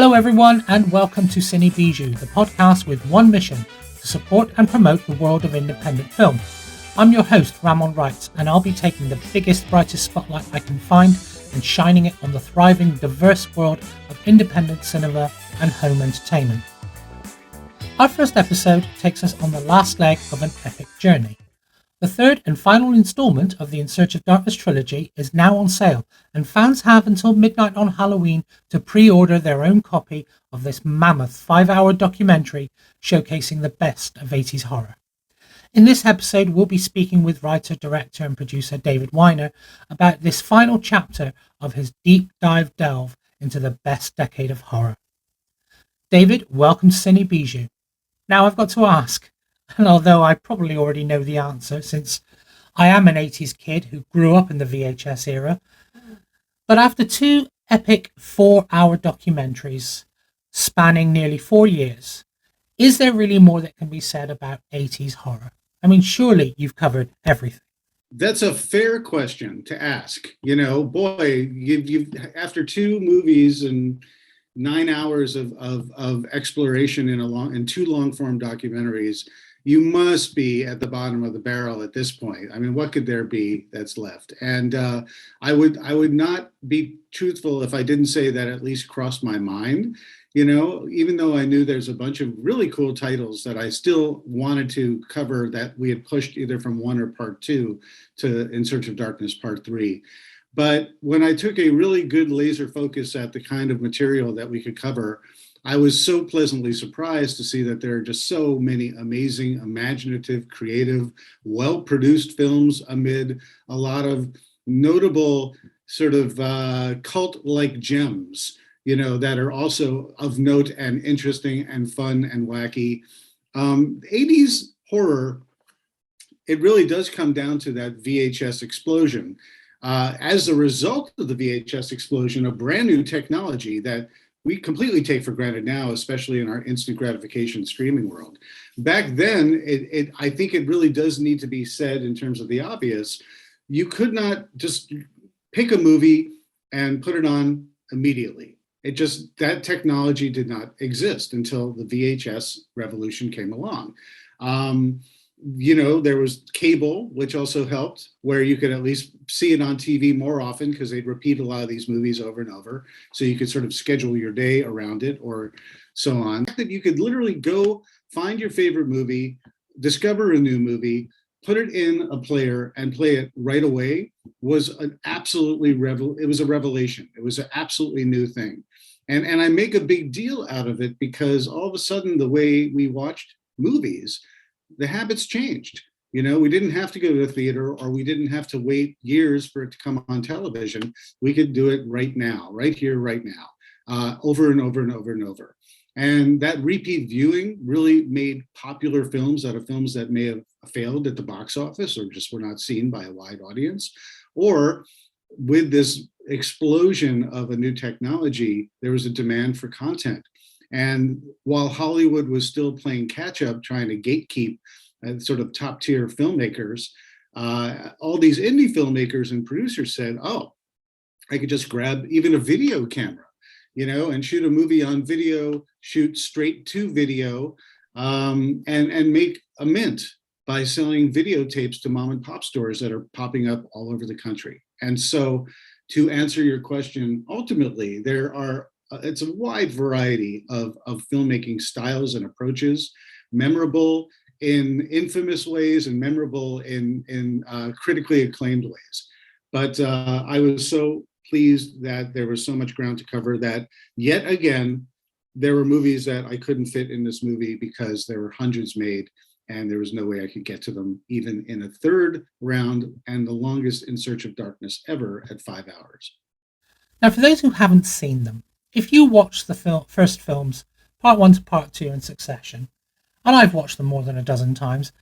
Hello everyone and welcome to Cine Bijou, the podcast with one mission, to support and promote the world of independent film. I'm your host, Ramon Wright, and I'll be taking the biggest, brightest spotlight I can find and shining it on the thriving, diverse world of independent cinema and home entertainment. Our first episode takes us on the last leg of an epic journey. The third and final installment of the In Search of Darkness trilogy is now on sale, and fans have until midnight on Halloween to pre-order their own copy of this mammoth 5-hour documentary showcasing the best of 80s horror. In this episode, we'll be speaking with writer, director and producer David Weiner about this final chapter of his deep dive delve into the best decade of horror. David, welcome to Cine Bijou. Now I've got to ask, and although I probably already know the answer since I am an 80s kid who grew up in the VHS era, but after two epic 4-hour documentaries spanning nearly 4 years, is there really more that can be said about 80s horror? I mean, surely you've covered everything. That's a fair question to ask. You know, boy, you've after two movies and 9 hours of exploration in two long form documentaries, you must be at the bottom of the barrel at this point. I mean, what could there be that's left? And I would not be truthful if I didn't say that at least crossed my mind. You know, even though I knew there's a bunch of really cool titles that I still wanted to cover that we had pushed either from 1 or part 2 to In Search of Darkness part 3. But when I took a really good laser focus at the kind of material that we could cover, I was so pleasantly surprised to see that there are just so many amazing, imaginative, creative, well-produced films amid a lot of notable sort of cult-like gems, you know, that are also of note and interesting and fun and wacky. 80s horror, it really does come down to that VHS explosion. As a result of the VHS explosion, a brand new technology that we completely take for granted now, especially in our instant gratification streaming world. Back then, I think it really does need to be said in terms of the obvious. You could not just pick a movie and put it on immediately. That technology did not exist until the VHS revolution came along. You know, there was cable, which also helped, where you could at least see it on TV more often because they'd repeat a lot of these movies over and over. So you could sort of schedule your day around it or so on. That you could literally go find your favorite movie, discover a new movie, put it in a player and play it right away was an absolutely it was a revelation. It was an absolutely new thing. And I make a big deal out of it because all of a sudden the way we watched movies, the habits changed. You know, we didn't have to go to the theater or we didn't have to wait years for it to come on television. We could do it right now, right here, right now, over and over and over and over. And that repeat viewing really made popular films out of films that may have failed at the box office or just were not seen by a wide audience. Or with this explosion of a new technology, there was a demand for content. And while Hollywood was still playing catch up, trying to gatekeep sort of top tier filmmakers, all these indie filmmakers and producers said, oh, I could just grab even a video camera, you know, and shoot a movie on video, shoot straight to video, and make a mint by selling videotapes to mom and pop stores that are popping up all over the country. And so to answer your question, ultimately, it's a wide variety of filmmaking styles and approaches, memorable in infamous ways and memorable in critically acclaimed ways. But I was so pleased that there was so much ground to cover that yet again, there were movies that I couldn't fit in this movie because there were hundreds made and there was no way I could get to them even in a third round and the longest In Search of Darkness ever at 5 hours. Now, for those who haven't seen them, if you watch the first films, part 1 to part 2 in succession, and I've watched them more than a dozen times,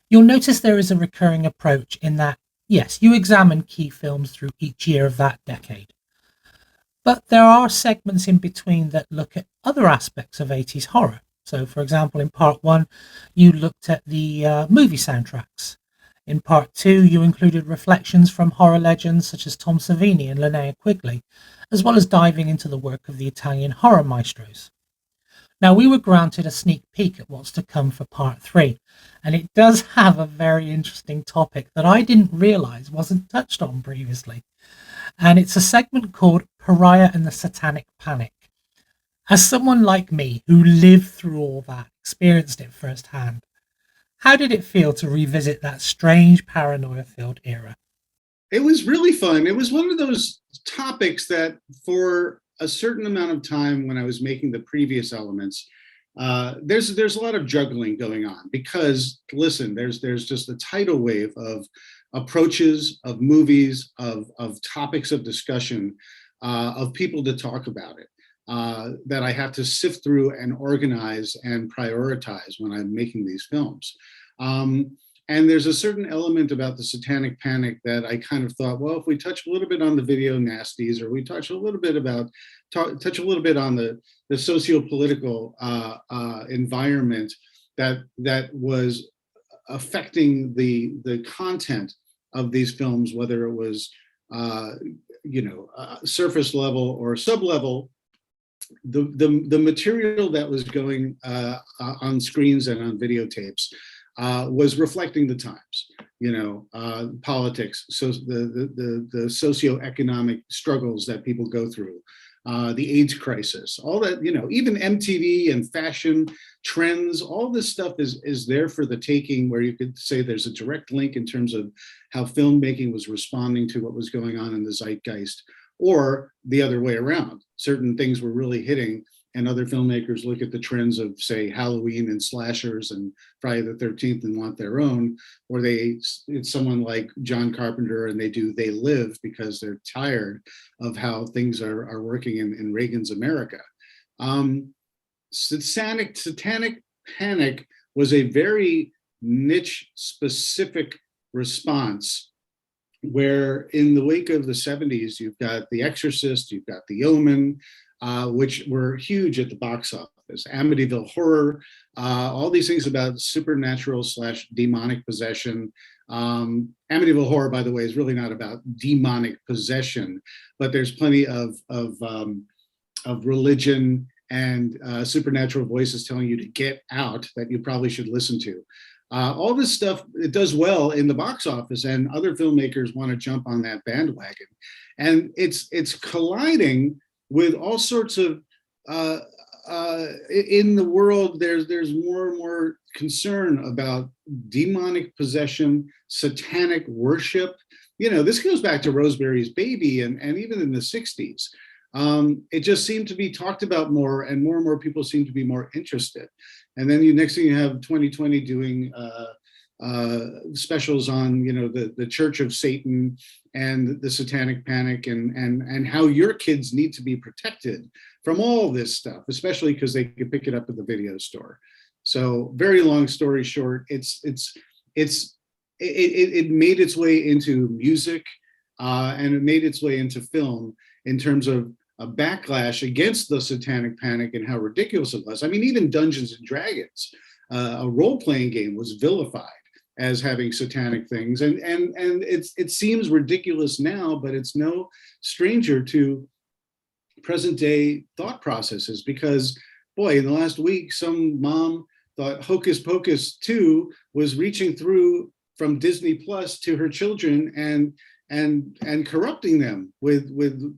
you'll notice there is a recurring approach in that, yes, you examine key films through each year of that decade. But there are segments in between that look at other aspects of 80s horror. So, for example, in part 1, you looked at the movie soundtracks. In part two, you included reflections from horror legends such as Tom Savini and Linnea Quigley, as well as diving into the work of the Italian horror maestros. Now, we were granted a sneak peek at what's to come for part three, and it does have a very interesting topic that I didn't realize wasn't touched on previously. And it's a segment called Pariah and the Satanic Panic. As someone like me who lived through all that, experienced it firsthand, how did it feel to revisit that strange paranoia-filled era? It was really fun. It was one of those topics that for a certain amount of time when I was making the previous elements, there's a lot of juggling going on because listen, there's just a tidal wave of approaches, of movies, of topics of discussion, of people to talk about it. That I have to sift through and organize and prioritize when I'm making these films. And there's a certain element about the Satanic Panic that I kind of thought, well, if we touch a little bit on the video nasties, or we touch a little bit about, touch a little bit on the socio-political environment that was affecting the content of these films, whether it was surface level or sub level, the material that was going on screens and on videotapes was reflecting the times, politics, so the socioeconomic struggles that people go through, the AIDS crisis, all that, even MTV and fashion trends, all this stuff is there for the taking, where you could say there's a direct link in terms of how filmmaking was responding to what was going on in the zeitgeist, or the other way around. Certain things were really hitting, and other filmmakers look at the trends of, say, Halloween and slashers and Friday the 13th and want their own, or it's someone like John Carpenter and They Live because they're tired of how things are working in Reagan's America. Satanic Panic was a very niche specific response, where in the wake of the 70s, you've got The Exorcist, you've got The Omen, which were huge at the box office, Amityville Horror, all these things about supernatural / demonic possession. Amityville Horror, by the way, is really not about demonic possession, but there's plenty of religion and supernatural voices telling you to get out that you probably should listen to. All this stuff, it does well in the box office, and other filmmakers want to jump on that bandwagon. And it's colliding with all sorts of, in the world, there's more and more concern about demonic possession, satanic worship. This goes back to Rosemary's Baby and even in the 60s. It just seemed to be talked about more, and more people seem to be more interested. And then next thing you have 2020 doing specials on, the Church of Satan and the Satanic Panic, and how your kids need to be protected from all this stuff, especially because they could pick it up at the video store. So, very long story short, it made its way into music, and it made its way into film in terms of a backlash against the Satanic Panic and how ridiculous it was. I mean, even Dungeons and Dragons, a role-playing game, was vilified as having satanic things, and it seems ridiculous now, but it's no stranger to present-day thought processes. Because, boy, in the last week, some mom thought Hocus Pocus 2 was reaching through from Disney Plus to her children and corrupting them with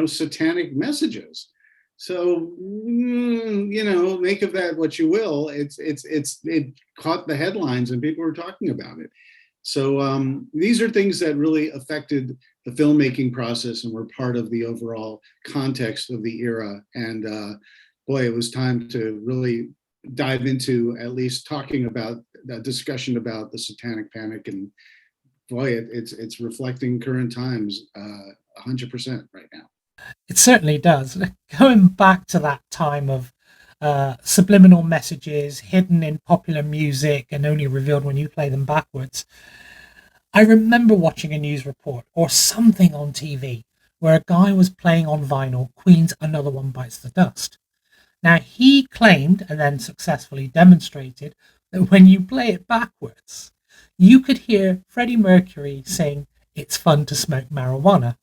satanic messages. So make of that what you will. It caught the headlines and people were talking about it. So these are things that really affected the filmmaking process and were part of the overall context of the era. And boy, it was time to really dive into at least talking about that discussion about the Satanic Panic. And boy, it's reflecting current times 100% right now. It certainly does. Going back to that time of subliminal messages hidden in popular music and only revealed when you play them backwards, I remember watching a news report or something on TV where a guy was playing on vinyl Queen's Another One Bites the Dust. Now, he claimed and then successfully demonstrated that when you play it backwards, you could hear Freddie Mercury saying, "It's fun to smoke marijuana."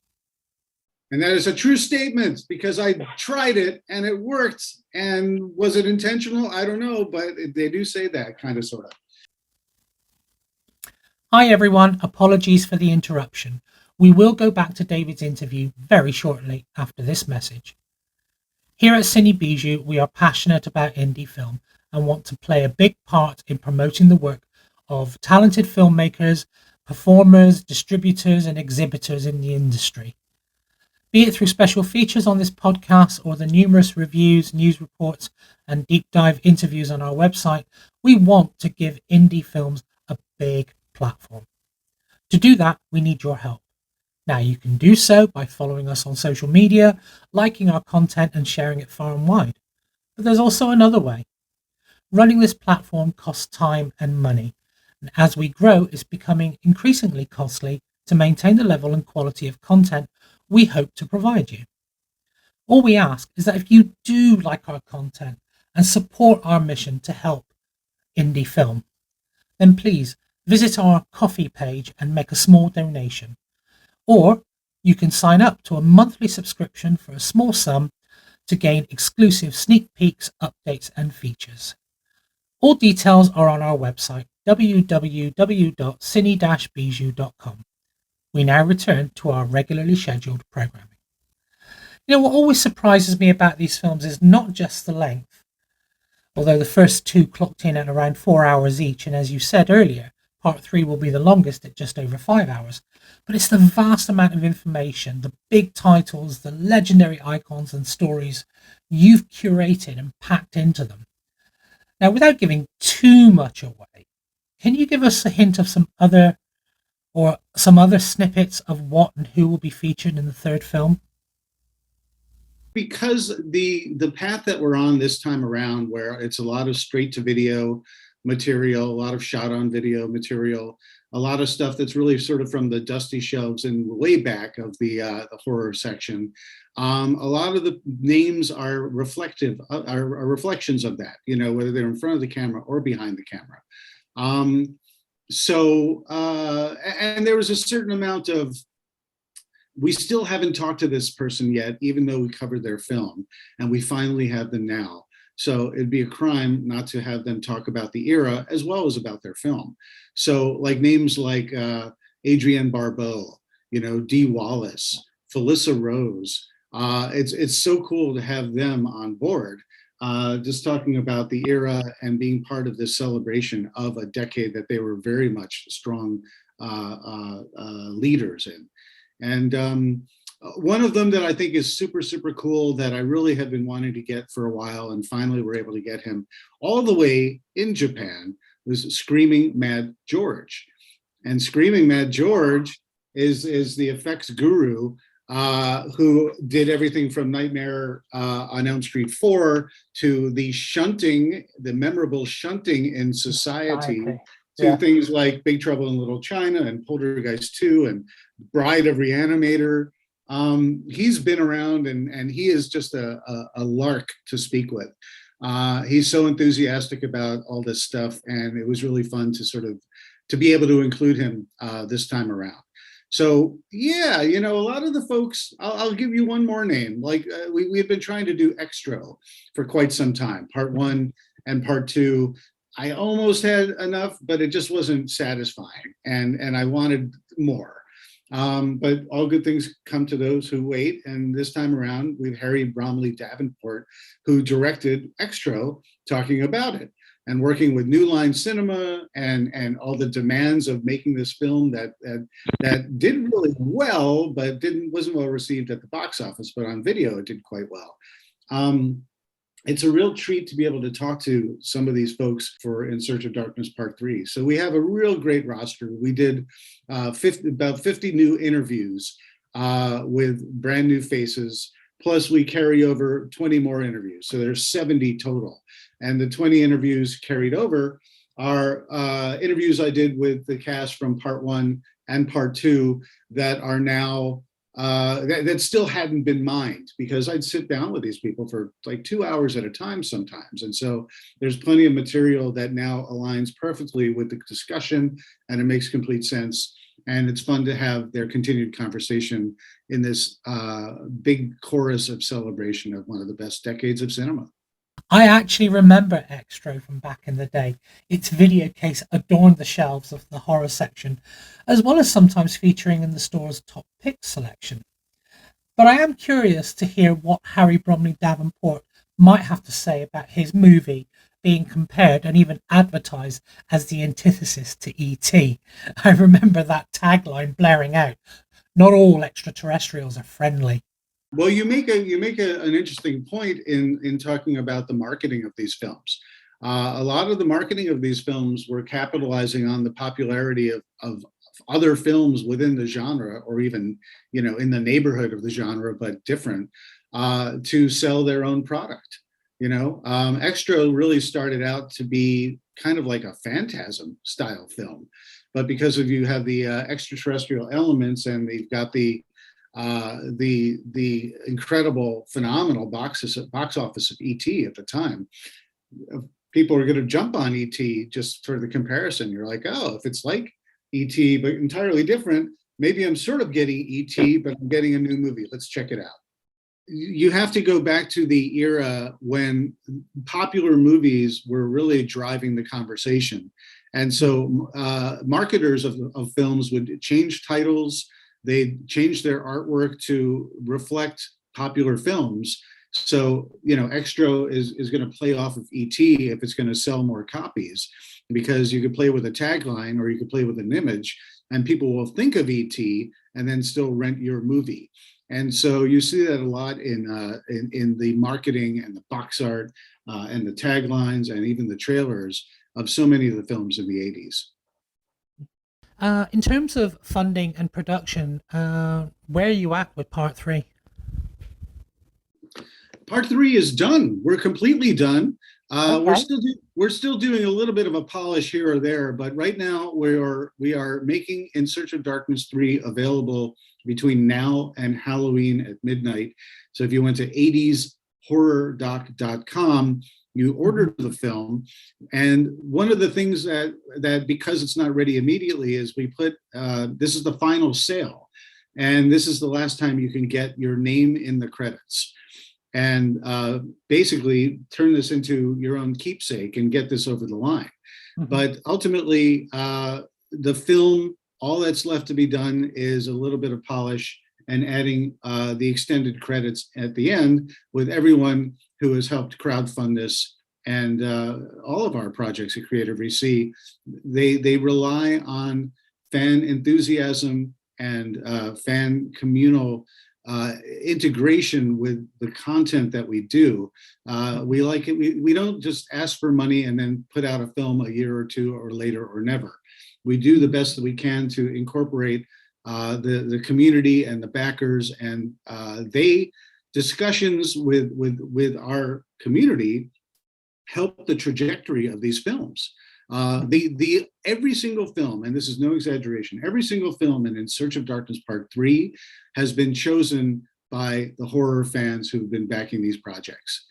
And that is a true statement because I tried it and it worked. And was it intentional? I don't know, but they do say that kind of sort of. Hi everyone, apologies for the interruption. We will go back to David's interview very shortly after this message. Here at Cine Bijou, we are passionate about indie film and want to play a big part in promoting the work of talented filmmakers, performers, distributors, and exhibitors in the industry. Be it through special features on this podcast or the numerous reviews, news reports, and deep dive interviews on our website, we want to give indie films a big platform. To do that, we need your help. Now, you can do so by following us on social media, liking our content, and sharing it far and wide. But there's also another way. Running this platform costs time and money, and as we grow, it's becoming increasingly costly to maintain the level and quality of content we hope to provide you. All we ask is that if you do like our content and support our mission to help indie film, then please visit our Ko-fi page and make a small donation. Or you can sign up to a monthly subscription for a small sum to gain exclusive sneak peeks, updates, and features. All details are on our website, www.cine-bijou.com. We now return to our regularly scheduled programming. What always surprises me about these films is not just the length, although the first two clocked in at around 4 hours each, and as you said earlier, part 3 will be the longest at just over 5 hours, but it's the vast amount of information, the big titles, the legendary icons and stories you've curated and packed into them. Now, without giving too much away, can you give us a hint of some other snippets of what and who will be featured in the third film? Because the path that we're on this time around, where it's a lot of straight to video material, a lot of shot on video material, a lot of stuff that's really sort of from the dusty shelves and way back of the horror section. A lot of the names are reflections of that, whether they're in front of the camera or behind the camera. And there was a certain amount of, we still haven't talked to this person yet, even though we covered their film, and we finally have them now. So it'd be a crime not to have them talk about the era as well as about their film. So like names like Adrienne Barbeau, Dee Wallace, Felissa Rose. It's so cool to have them on board, just talking about the era and being part of this celebration of a decade that they were very much strong leaders in. And one of them that I think is super, super cool that I really have been wanting to get for a while, and finally we're able to get him all the way in Japan, was Screaming Mad George. And Screaming Mad George is the effects guru who did everything from Nightmare on Elm Street 4 to the memorable shunting in Society. To things like Big Trouble in Little China and Poltergeist 2 and Bride of Reanimator. He's been around and he is just a lark to speak with. He's so enthusiastic about all this stuff, and it was really fun to be able to include him this time around. So yeah, a lot of the folks, I'll give you one more name. Like we've been trying to do Extra for quite some time, part 1 and part 2. I almost had enough, but it just wasn't satisfying, and I wanted more. But all good things come to those who wait, and this time around, we have Harry Bromley Davenport, who directed Extra, talking about it, and working with New Line Cinema and all the demands of making this film that did really well, but wasn't well received at the box office, but on video it did quite well. It's a real treat to be able to talk to some of these folks for In Search of Darkness Part 3. So we have a real great roster. We did about 50 new interviews with brand new faces, plus we carry over 20 more interviews. So there's 70 total. And the 20 interviews carried over are interviews I did with the cast from Part 1 and Part 2 that are now that still hadn't been mined, because I'd sit down with these people for like 2 hours at a time sometimes. And so there's plenty of material that now aligns perfectly with the discussion, and it makes complete sense. And it's fun to have their continued conversation in this big chorus of celebration of one of the best decades of cinema. I actually remember Extro from back in the day. Its video case adorned the shelves of the horror section, as well as sometimes featuring in the store's top picks selection. But I am curious to hear what Harry Bromley Davenport might have to say about his movie being compared and even advertised as the antithesis to E.T. I remember that tagline blaring out, "Not all extraterrestrials are friendly." Well, an interesting point in talking about the marketing of these films. A lot of the marketing of these films were capitalizing on the popularity of other films within the genre, or even, in the neighborhood of the genre, but different, to sell their own product. Extra really started out to be kind of like a phantasm style film, but because of you have the extraterrestrial elements, and they've got the incredible, phenomenal box office of ET at the time, people are going to jump on ET just for the comparison. You're like, oh, if it's like ET but entirely different, maybe I'm sort of getting ET, but I'm getting a new movie. Let's check it out. You have to go back to the era when popular movies were really driving the conversation. And so marketers of films would change titles, they'd change their artwork to reflect popular films. So, Extra is going to play off of ET if it's going to sell more copies, because you could play with a tagline or you could play with an image, and people will think of ET and then still rent your movie. And so you see that a lot in the marketing and the box art and the taglines and even the trailers of so many of the films in the 80s. In terms of funding and production, where are you at with part three? Part three is done. We're completely done. Okay. We're still doing a little bit of a polish here or there, but right now we are making In Search of Darkness 3 available between now and Halloween at midnight. So if you went to 80shorrordoc.com, you ordered the film, and one of the things that because it's not ready immediately is we put this is the final sale, and this is the last time you can get your name in the credits, and basically turn this into your own keepsake and get this over the line. Mm-hmm. But ultimately, the film, all that's left to be done is a little bit of polish and adding the extended credits at the end with everyone who has helped crowdfund this. And all of our projects at Creative VC, they rely on fan enthusiasm and fan communal integration with the content that we do. We like it. We don't just ask for money and then put out a film a year or two or later or never. We do the best that we can to incorporate the community and the backers, and discussions with our community help the trajectory of these films. Every single film, and this is no exaggeration, every single film in Search of Darkness Part 3 has been chosen by the horror fans who've been backing these projects.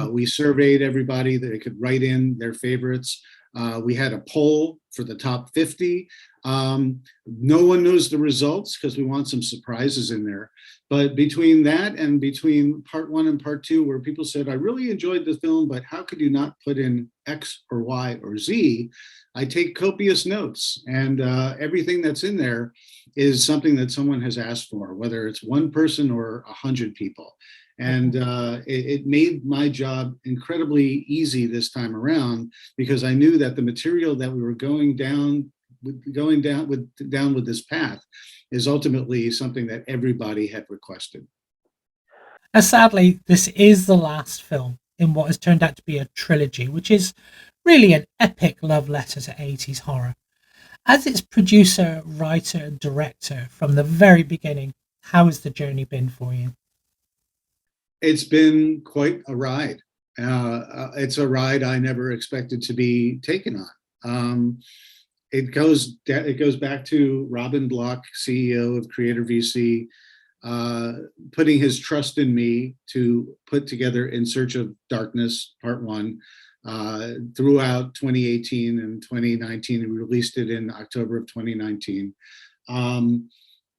We surveyed everybody that they could write in their favorites. We had a poll for the top 50. No one knows the results because we want some surprises in there. But between that and between part 1 and part 2, where people said, I really enjoyed the film, but how could you not put in X or Y or Z? I take copious notes, and everything that's in there is something that someone has asked for, whether it's one person or 100 people. And it made my job incredibly easy this time around, because I knew that the material that we were going down with this path is ultimately something that everybody had requested. Sadly, this is the last film in what has turned out to be a trilogy, which is really an epic love letter to 80s horror. As its producer, writer, and director from the very beginning, how has the journey been for you? It's been quite a ride. It's a ride I never expected to be taken on. It goes back to Robin Block, CEO of Creator VC. putting his trust in me to put together In Search of Darkness Part 1 throughout 2018 and 2019. We released it in October of 2019.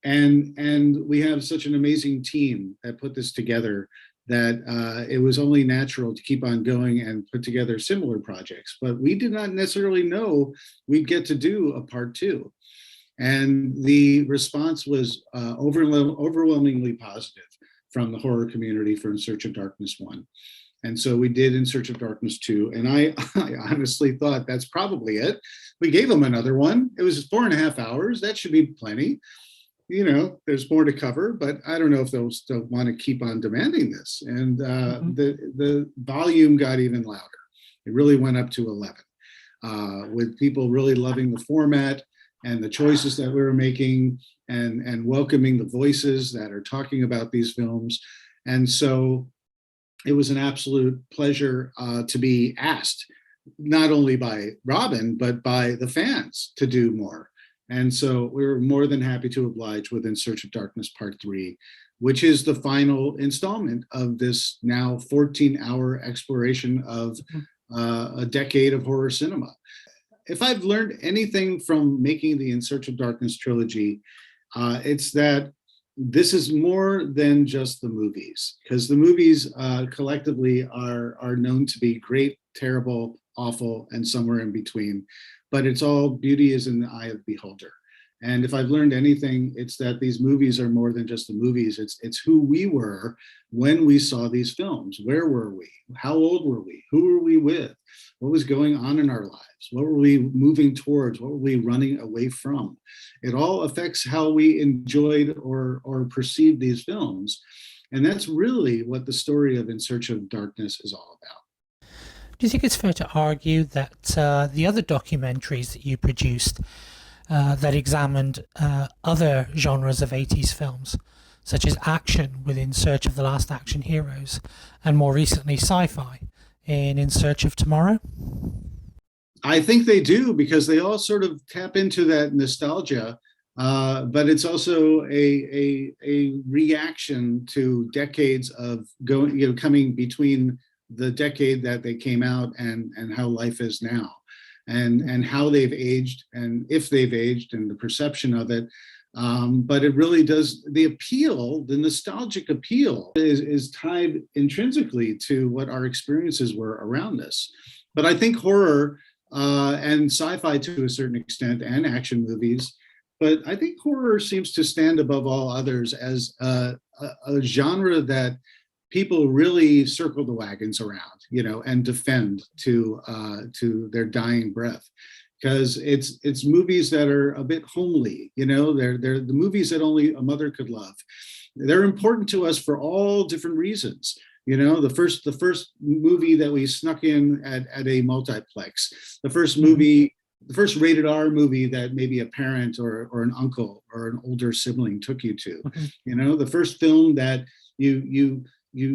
And we have such an amazing team that put this together that it was only natural to keep on going and put together similar projects. But we did not necessarily know we'd get to do a part 2. And the response was overwhelmingly positive from the horror community for In Search of Darkness 1. And so we did In Search of Darkness 2. And I honestly thought that's probably it. We gave them another one. It was 4.5 hours. That should be plenty. You know, there's more to cover, but I don't know if they'll still want to keep on demanding this. And the volume got even louder. It really went up to 11, with people really loving the format and the choices that we were making, and welcoming the voices that are talking about these films. And so it was an absolute pleasure to be asked, not only by Robin, but by the fans to do more. And so we were more than happy to oblige with In Search of Darkness Part 3, which is the final installment of this now 14-hour exploration of a decade of horror cinema. If I've learned anything from making the In Search of Darkness trilogy, it's that this is more than just the movies, because the movies collectively are known to be great, terrible, awful, and somewhere in between. But it's all beauty is in the eye of the beholder. And if I've learned anything, it's that these movies are more than just the movies. It's who we were when we saw these films. Where were we? How old were we? Who were we with? What was going on in our lives? What were we moving towards? What were we running away from? It all affects how we enjoyed or perceived these films. And that's really what the story of In Search of Darkness is all about. Do you think it's fair to argue that the other documentaries that you produced that examined other genres of 80s films, such as action with In Search of the Last Action Heroes, and more recently sci-fi in Search of Tomorrow? I think they do, because they all sort of tap into that nostalgia, but it's also a reaction to decades of coming between the decade that they came out and how life is now, and how they've aged, and if they've aged, and the perception of it. But it really does, the appeal, the nostalgic appeal is tied intrinsically to what our experiences were around us. But I think horror and sci-fi to a certain extent, and action movies, but I think horror seems to stand above all others as a genre that people really circle the wagons around, and defend to their dying breath, because it's movies that are a bit homely. They're the movies that only a mother could love. They're important to us for all different reasons. The first movie that we snuck in at a multiplex, the first rated R movie that maybe a parent or an uncle or an older sibling took you to. The first film that you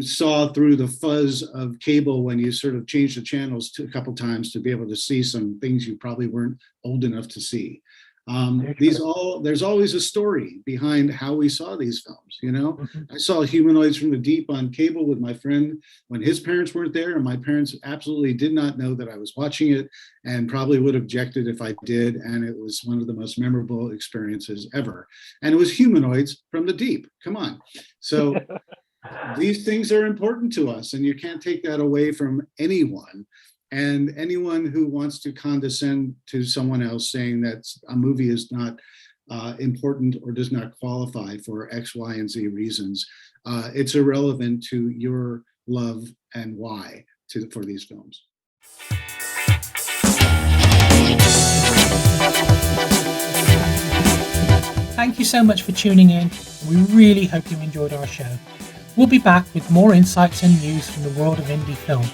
saw through the fuzz of cable when you sort of changed the channels a couple times to be able to see some things you probably weren't old enough to see. There's always a story behind how we saw these films. I saw Humanoids from the Deep on cable with my friend when his parents weren't there, and my parents absolutely did not know that I was watching it, and probably would have objected if I did. And it was one of the most memorable experiences ever. And it was Humanoids from the Deep. Come on. So these things are important to us, and you can't take that away from anyone. And anyone who wants to condescend to someone else, saying that a movie is not important or does not qualify for X, Y, and Z reasons, it's irrelevant to your love and why for these films. Thank you so much for tuning in. We really hope you enjoyed our show. We'll be back with more insights and news from the world of indie film.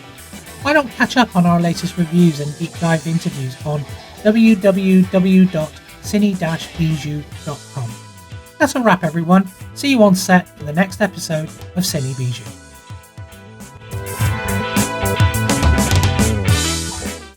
Why don't catch up on our latest reviews and deep dive interviews on www.cine-bijou.com. That's a wrap, everyone. See you on set for the next episode of Cine Bijou.